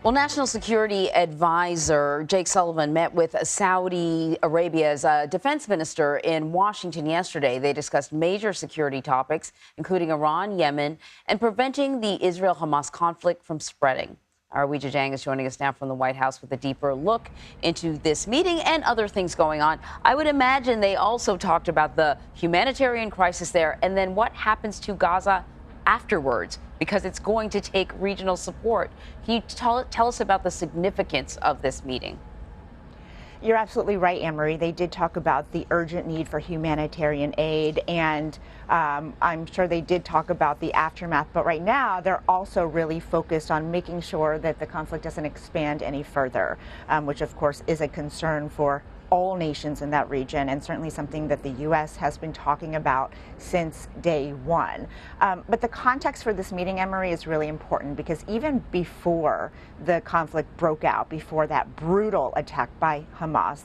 Well, National Security Advisor Jake Sullivan met with Saudi Arabia's defense minister in Washington yesterday. They discussed major security topics, including Iran, Yemen, and preventing the Israel-Hamas conflict from spreading. Our Weijia Jiang is joining us now from the White House with a deeper look into this meeting and other things going on. I would imagine they also talked about the humanitarian crisis there and then what happens to Gaza afterwards, because it's going to take regional support. Can you tell us about the significance of this meeting? You're absolutely right, Anne-Marie. They did talk about the urgent need for humanitarian aid, and I'm sure they did talk about the aftermath. But right now, they're also really focused on making sure that the conflict doesn't expand any further, which, of course, is a concern for all nations in that region, and certainly something that the U.S. has been talking about since day one. But the context for this meeting, Anne-Marie, is really important because even before the conflict broke out, before that brutal attack by Hamas,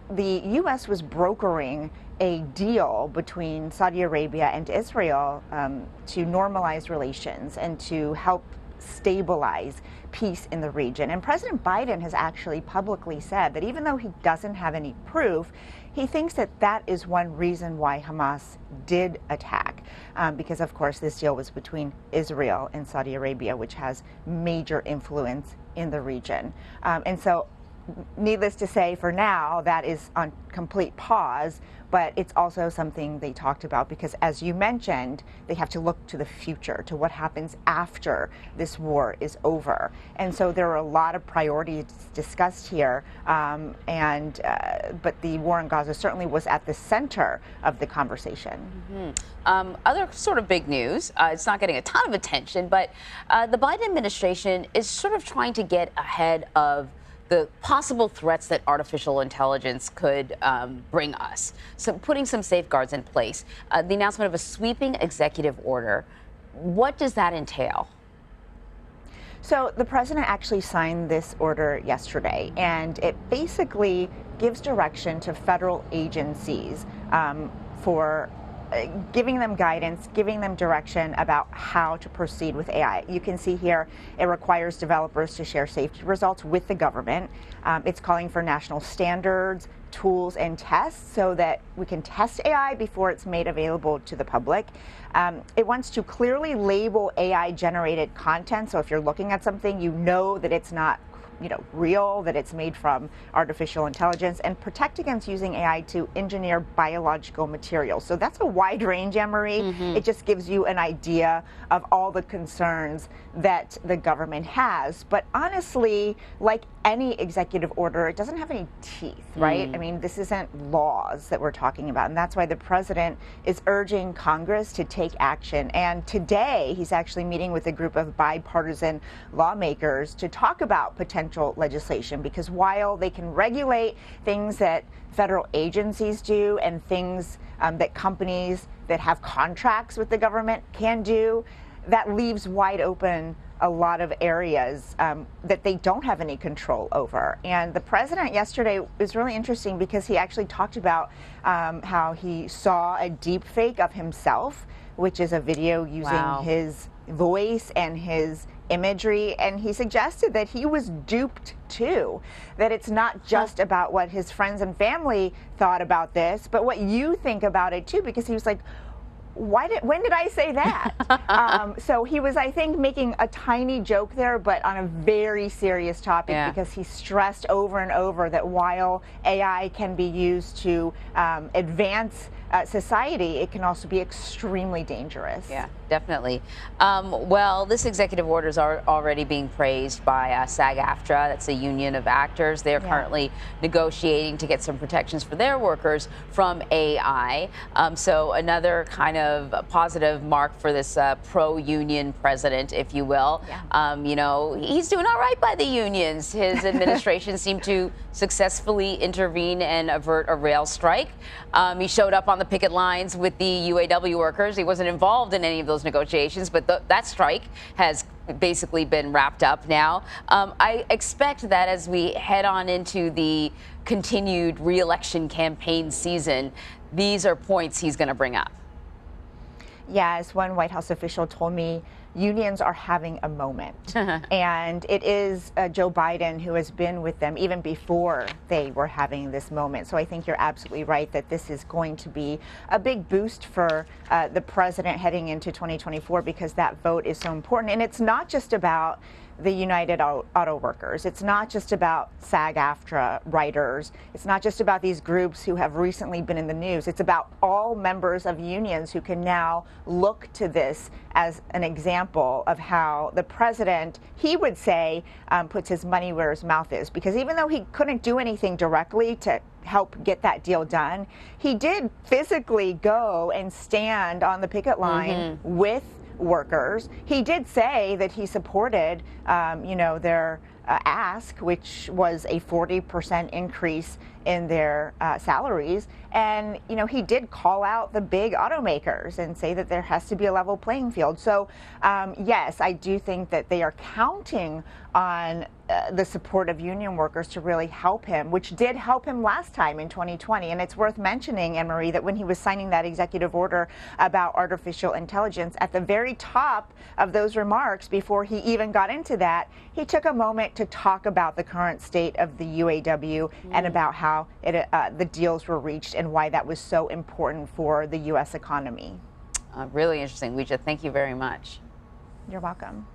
the U.S. was brokering a deal between Saudi Arabia and Israel to normalize relations and to help stabilize peace in the region. And President Biden has actually publicly said that even though he doesn't have any proof, he thinks that that is one reason why Hamas did attack, because of course this deal was between Israel and Saudi Arabia, which has major influence in the region. And so needless to say, for now, that is on complete pause, but it's also something they talked about because, as you mentioned, they have to look to the future, to what happens after this war is over. And so there are a lot of priorities discussed here, but the war in Gaza certainly was at the center of the conversation. Mm-hmm. Other sort of big news, it's not getting a ton of attention, but the Biden administration is sort of trying to get ahead of the possible threats that artificial intelligence could bring us. So putting some safeguards in place. The announcement of a sweeping executive order, what does that entail? So the president actually signed this order yesterday, and it basically gives direction to federal agencies for giving them guidance, giving them direction about how to proceed with AI. You can see here it requires developers to share safety results with the government. It's calling for national standards, tools, and tests so that we can test AI before it's made available to the public. It wants to clearly label AI-generated content, so if you're looking at something, you know that it's not real, that it's made from artificial intelligence, and protect against using AI to engineer biological materials. So that's a wide range, Anne-Marie. It just gives you an idea of all the concerns that the government has. But honestly, like any executive order, it doesn't have any teeth, right? I mean, this isn't laws that we're talking about, and that's why the president is urging Congress to take action. And today, he's actually meeting with a group of bipartisan lawmakers to talk about potential legislation, because while they can regulate things that federal agencies do and things that companies that have contracts with the government can do, that leaves wide open a lot of areas that they don't have any control over. And the president yesterday was really interesting because he actually talked about how he saw a deep fake of himself, which is a video using his voice and his imagery, and he suggested that he was duped too, that it's not just about what his friends and family thought about this, but what you think about it too, because he was like, when did I say that? So he was, I think, making a tiny joke there, but on a very serious topic, because he stressed over and over that while AI can be used to advance society, it can also be extremely dangerous. Yeah, definitely. Well, this executive order is already being praised by SAG-AFTRA. That's a union of actors. They're currently negotiating to get some protections for their workers from AI. So another kind of positive mark for this pro-union president, if you will. He's doing all right by the unions. His administration seemed to successfully intervene and avert a rail strike. He showed up on the picket lines with the UAW workers. He wasn't involved in any of those negotiations, but that strike has basically been wrapped up now. I expect that as we head on into the continued re-election campaign season, these are points he's going to bring up. Yeah, as one White House official told me unions are having a moment. And it is Joe Biden who has been with them even before they were having this moment. So I think you're absolutely right that this is going to be a big boost for the president heading into 2024, because that vote is so important. And it's not just about the United Auto Workers. It's not just about SAG-AFTRA writers. It's not just about these groups who have recently been in the news. It's about all members of unions who can now look to this as an example of how the president, he would say, puts his money where his mouth is. Because even though he couldn't do anything directly to help get that deal done, he did physically go and stand on the picket line with workers. He did say that he supported, their ask, which was a 40% increase in their salaries. And, he did call out the big automakers and say that there has to be a level playing field. So, yes, I do think that they are counting on the support of union workers to really help him, which did help him last time in 2020. And it's worth mentioning, Anne-Marie, that when he was signing that executive order about artificial intelligence, at the very top of those remarks, before he even got into that, he took a moment to talk about the current state of the UAW and about how the deals were reached and why that was so important for the U.S. economy. Really interesting. Weijia, thank you very much. You're welcome.